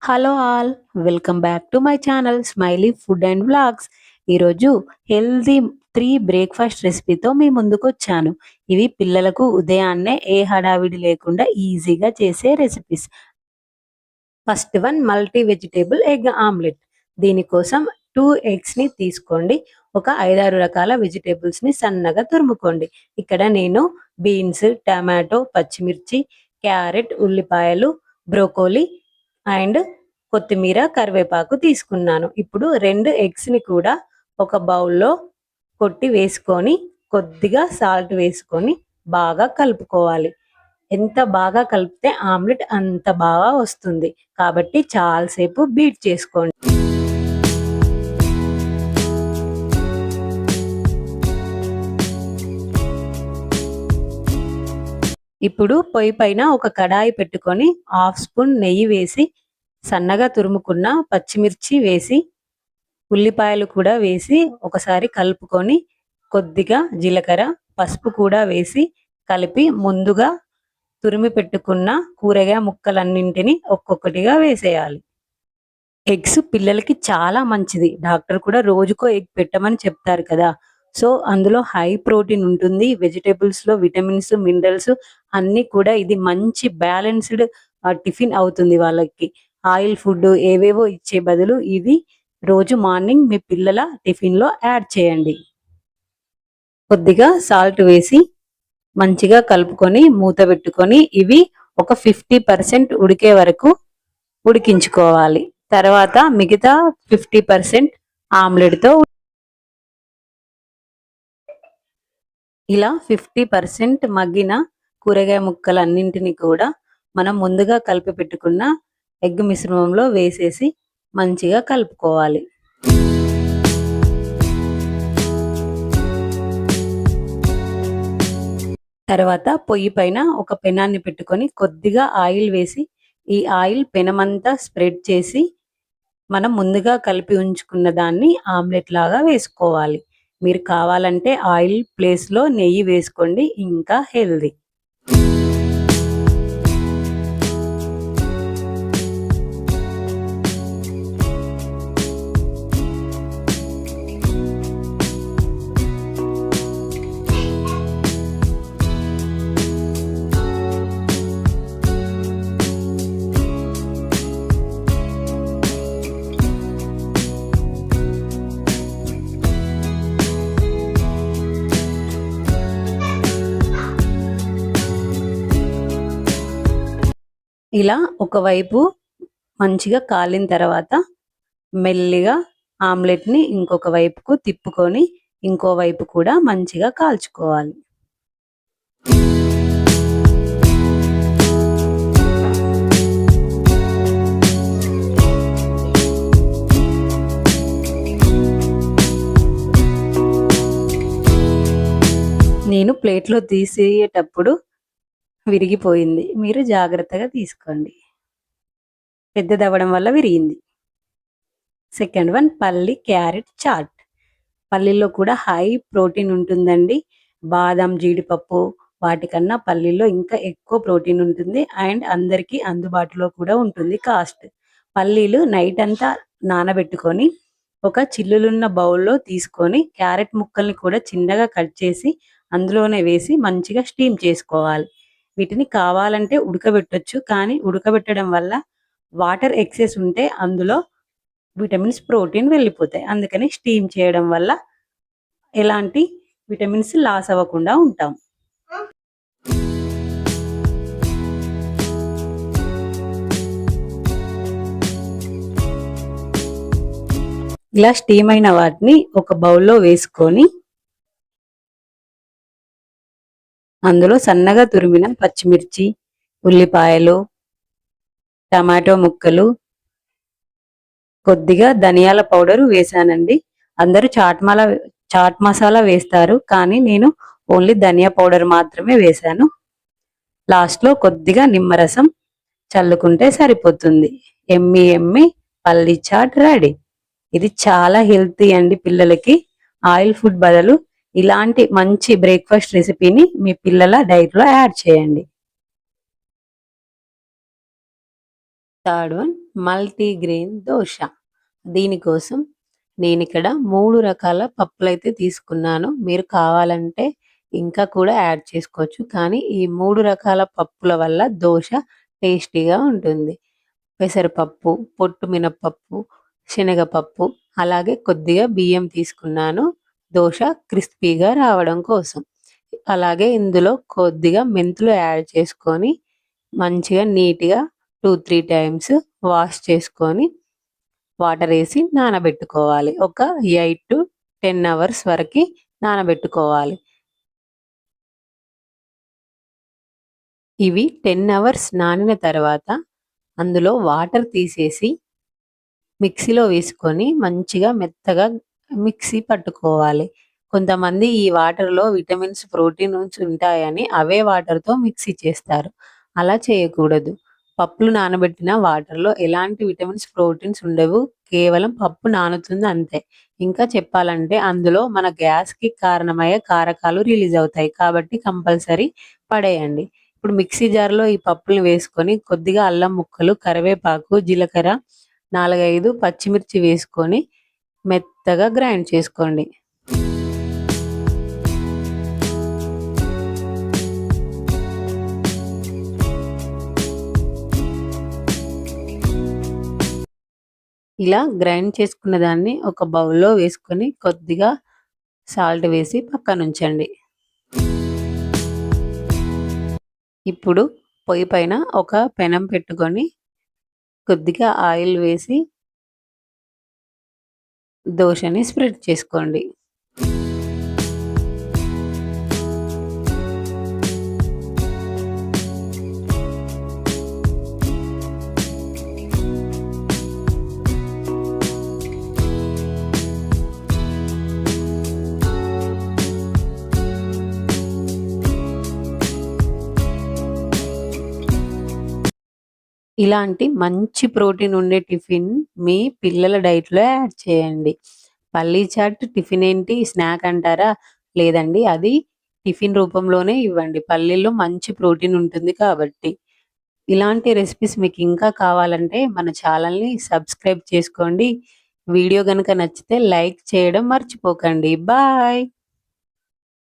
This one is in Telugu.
Hello all, welcome back to my channel smiley food and vlogs. ఈరోజు హెల్దీ 3 బ్రేక్ఫాస్ట్ రెసిపీతో మీ ముందుకు వచ్చాను. ఇవి పిల్లలకు ఉదయాన్నే ఏ హడావిడి లేకుండా ఈజీగా చేసే recipes. First one multi vegetable egg omelette. దీనికోసం 2 ఎగ్స్ని తీసుకోండి. ఒక 5-6 రకాల వెజిటేబుల్స్ని సన్నగా తురుముకోండి. ఇక్కడ నేను బీన్స్, టమాటో, పచ్చిమిర్చి, క్యారెట్, ఉల్లిపాయలు, బ్రోకోలీ అండ్ కొత్తిమీర, కరివేపాకు తీసుకున్నాను. ఇప్పుడు 2 ఎగ్స్ని కూడా ఒక బౌల్లో కొట్టి వేసుకొని కొద్దిగా సాల్ట్ వేసుకొని బాగా కలుపుకోవాలి. ఎంత బాగా కలిపితే ఆమ్లెట్ అంత బాగా వస్తుంది. కాబట్టి చాలాసేపు బీట్ చేసుకోండి. ఇప్పుడు పొయ్యి పైన ఒక కడాయి పెట్టుకొని 1/2 స్పూన్ నెయ్యి వేసి సన్నగా తురుముకున్న పచ్చిమిర్చి వేసి ఉల్లిపాయలు కూడా వేసి ఒకసారి కలుపుకొని కొద్దిగా జీలకర్ర, పసుపు కూడా వేసి కలిపి ముందుగా తురిమి పెట్టుకున్న కూరగాయ ముక్కలన్నింటినీ ఒక్కొక్కటిగా వేసేయాలి. ఎగ్స్ పిల్లలకి చాలా మంచిది. డాక్టర్ కూడా రోజుకో ఎగ్ పెట్టమని చెప్తారు కదా. సో అందులో హై ప్రోటీన్ ఉంటుంది. వెజిటేబుల్స్లో విటమిన్స్, మినరల్స్ అన్నీ కూడా ఇది మంచి బ్యాలెన్స్డ్ టిఫిన్ అవుతుంది వాళ్ళకి. ఆయిల్ ఫుడ్ ఏవేవో ఇచ్చే బదులు ఇది రోజు మార్నింగ్ మీ పిల్లల టిఫిన్లో యాడ్ చేయండి. కొద్దిగా సాల్ట్ వేసి మంచిగా కలుపుకొని మూత పెట్టుకొని ఇవి ఒక 50% ఉడికే వరకు ఉడికించుకోవాలి. తర్వాత మిగతా 50% ఆమ్లెట్తో ఇలా 50% మగ్గిన కూరగాయ ముక్కలన్నింటినీ కూడా మనం ముందుగా కలిపి పెట్టుకున్న ఎగ్ మిశ్రమంలో వేసేసి మంచిగా కలుపుకోవాలి. తర్వాత పొయ్యి పైన ఒక పెనాన్ని పెట్టుకొని కొద్దిగా ఆయిల్ వేసి ఈ ఆయిల్ పెనమంతా స్ప్రెడ్ చేసి మనం ముందుగా కలిపి ఉంచుకున్న దాన్ని ఆమ్లెట్ లాగా వేసుకోవాలి. మీరు కావాలంటే ఆయిల్ ప్లేస్లో నెయ్యి వేసుకోండి, ఇంకా హెల్దీ. ఇలా ఒకవైపు మంచిగా కాలిన తర్వాత మెల్లిగా ఆమ్లెట్ని ఇంకొక వైపుకు తిప్పుకొని ఇంకో వైపు కూడా మంచిగా కాల్చుకోవాలి. నేను ప్లేట్లో తీసేటప్పుడు విరిగిపోయింది. మీరు జాగ్రత్తగా తీసుకోండి. పెద్దదవ్వడం వల్ల విరిగింది. సెకండ్ వన్ పల్లి క్యారెట్ చాట్. పల్లీలో కూడా హై ప్రోటీన్ ఉంటుందండి. బాదం, జీడిపప్పు వాటికన్నా పల్లీలో ఇంకా ఎక్కువ ప్రోటీన్ ఉంటుంది అండ్ అందరికీ అందుబాటులో కూడా ఉంటుంది కాస్ట్. పల్లీలు నైట్ అంతా నానబెట్టుకొని ఒక చిల్లులున్న బౌల్లో తీసుకొని క్యారెట్ ముక్కల్ని కూడా చిన్నగా కట్ చేసి అందులోనే వేసి మంచిగా స్టీమ్ చేసుకోవాలి. వీటిని కావాలంటే ఉడకబెట్టొచ్చు, కానీ ఉడకబెట్టడం వల్ల వాటర్ ఎక్సెస్ ఉంటే అందులో విటమిన్స్, ప్రోటీన్ వెళ్ళిపోతాయి. అందుకని స్టీమ్ చేయడం వల్ల ఎలాంటి విటమిన్స్ లాస్ అవ్వకుండా ఉంటాం. ఇలా స్టీమ్ అయిన వాటిని ఒక బౌల్లో వేసుకొని అందులో సన్నగా తురిమిన పచ్చిమిర్చి, ఉల్లిపాయలు, టమాటో ముక్కలు, కొద్దిగా ధనియాల పౌడర్ వేసానండి. అందరూ చాట్ మసాలా వేస్తారు, కానీ నేను ఓన్లీ ధనియా పౌడర్ మాత్రమే వేసాను. లాస్ట్లో కొద్దిగా నిమ్మరసం చల్లుకుంటే సరిపోతుంది. ఎమ్మి ఎమ్మి పల్లి చాట్ రెడీ. ఇది చాలా హెల్తీ అండి పిల్లలకి. ఆయిల్ ఫుడ్ బదులు ఇలాంటి మంచి బ్రేక్ఫాస్ట్ రెసిపీని మీ పిల్లల డైట్లో యాడ్ చేయండి. Third one multigrain dosa. దీనికోసం నేను ఇక్కడ 3 రకాల పప్పులైతే తీసుకున్నాను. మీరు కావాలంటే ఇంకా కూడా యాడ్ చేసుకోవచ్చు. కానీ ఈ 3 రకాల పప్పుల వల్ల దోశ టేస్టీగా ఉంటుంది. పెసరపప్పు, పొట్టు మినపప్పు, శనగపప్పు, అలాగే కొద్దిగా బియ్యం తీసుకున్నాను దోశ క్రిస్పీగా రావడం కోసం. అలాగే ఇందులో కొద్దిగా మెంతులు యాడ్ చేసుకొని మంచిగా నీట్‌గా 2, 3 టైమ్స్ వాష్ చేసుకొని వాటర్ వేసి నానబెట్టుకోవాలి. ఒక 8-10 అవర్స్ వరకి నానబెట్టుకోవాలి. ఇవి 10 అవర్స్ నానిన తర్వాత అందులో వాటర్ తీసేసి మిక్సీలో వేసుకొని మంచిగా మెత్తగా మిక్సీ పట్టుకోవాలి. కొంతమంది ఈ వాటర్‌లో విటమిన్స్, ప్రోటీన్స్ ఉంటాయని అవే వాటర్‌తో మిక్సీ చేస్తారు. అలా చేయకూడదు. పప్పులు నానబెట్టిన వాటర్‌లో ఎలాంటి విటమిన్స్, ప్రోటీన్స్ ఉండవు. కేవలం పప్పు నానుతుంది అంతే. ఇంకా చెప్పాలంటే అందులో మన గ్యాస్‌కి కారణమయ్యే కారకాలు రిలీజ్ అవుతాయి. కాబట్టి కంపల్సరీ పడేయండి. ఇప్పుడు మిక్సీ జార్‌లో ఈ పప్పుల్ని వేసుకొని కొద్దిగా అల్లం ముక్కలు, కరివేపాకు, జీలకర్ర, 4, 5 పచ్చిమిర్చి వేసుకొని మెత్తగా గ్రైండ్ చేసుకోండి. ఇలా గ్రైండ్ చేసుకున్న దాన్ని ఒక బౌల్‌లో వేసుకొని కొద్దిగా సాల్ట్ వేసి పక్కనుంచండి. ఇప్పుడు పొయ్యి పైన ఒక పెనం పెట్టుకొని కొద్దిగా ఆయిల్ వేసి దోశని స్ప్రెడ్ చేసుకోండి. ఇలాంటి మంచి ప్రోటీన్ ఉండే టిఫిన్ మీ పిల్లల డైట్‌లో యాడ్ చేయండి. పల్లీ చాట్ టిఫిన్ ఏంటి స్నాక్ అంటారా? లేదండి, అది టిఫిన్ రూపంలోనే ఇవ్వండి. పల్లీల్లో మంచి ప్రోటీన్ ఉంటుంది కాబట్టి. ఇలాంటి రెసిపీస్ మీకు ఇంకా కావాలంటే మన ఛానల్‌ని సబ్స్క్రైబ్ చేసుకోండి. వీడియో గనుక నచ్చితే లైక్ చేయడం మర్చిపోకండి. బాయ్.